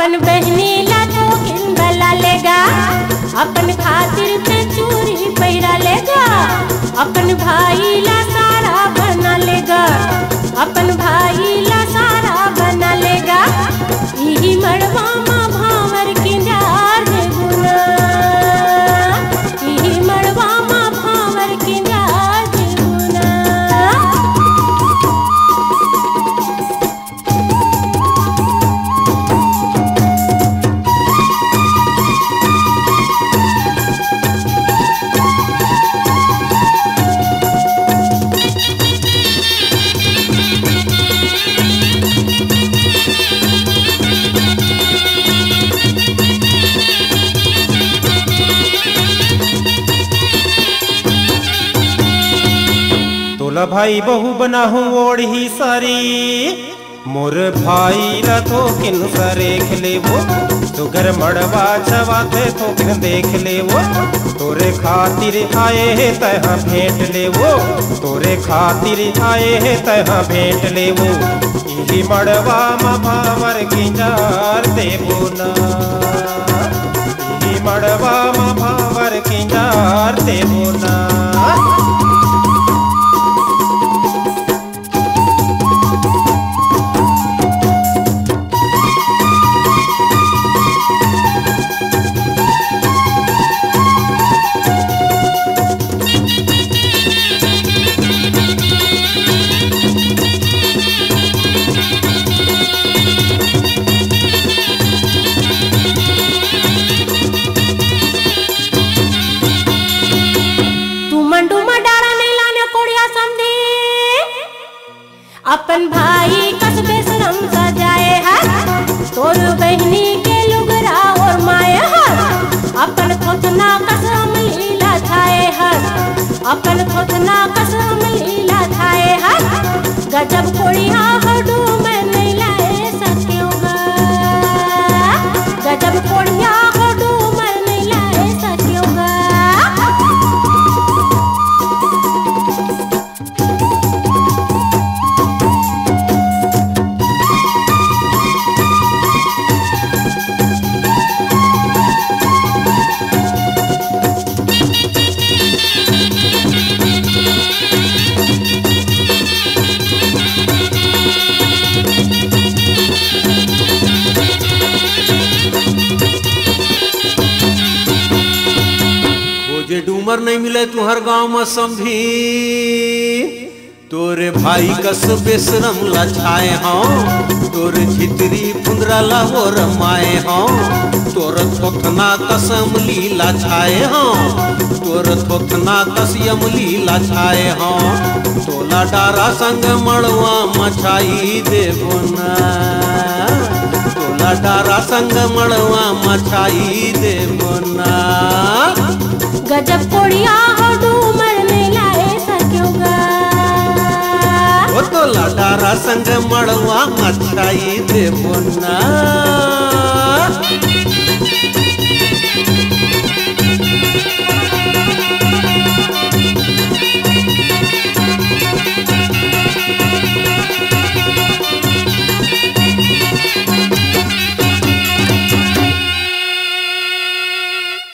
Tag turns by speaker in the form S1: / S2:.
S1: अपन बहनी ला तो किन बला लेगा, अपन खातिर पे चूरी पैरा लेगा, अपन भाई ला सारा बना लेगा, अपन भाई ला सारा बना लेगा। यही मड़वा माँ भावर किंजार देगुना, यही मड़वा माँ भावर किंजार देगुना।
S2: तोला भाई बहू बना हूँ ओढ़ी सारी, मोर भाई ला तो किन सरेख ले वो, सुगर मड़वा छवाते तो किन देख ले वो, तोरे खातिर आए है तहा भेंट ले वो, तोरे खातिर आए है तहा भेंट ले वो। यही मड़वा मा भावर किंजार देबो ना, यही मड़वा मा भावर किंजार देबो ना।
S1: अपन भाई कस बेशरम सजाए है, तोर बहनी के लुगरा और माए है, अपन खोतना कसम लीला छाए है, अपन खोतना कसम लीला छाए है। गजब कोड़िया हडू में नहीं लाए सकेगा, गजब कोड़िया हडू में नहीं लाए सकेगा।
S3: डूमर नहीं मिले तुहर गाँव में समझी, तोरे भाई कस बेशरम लछाए हों, तोरे झितरी फुंदरा ला हो रमाए हों, तोर थोथना कसम लीला छाए हों, तोर थोथना कसयम लीला छाए हों। तोला डारा संग मड़वा मछाई देबो ना, तोला डारा संग मड़वा मछाई देबो ना।
S1: गजब कोड़िया हो डूमर में लाए सकेगा,
S3: वो तो लाडारा संग मड़वा मछाई देबो ना।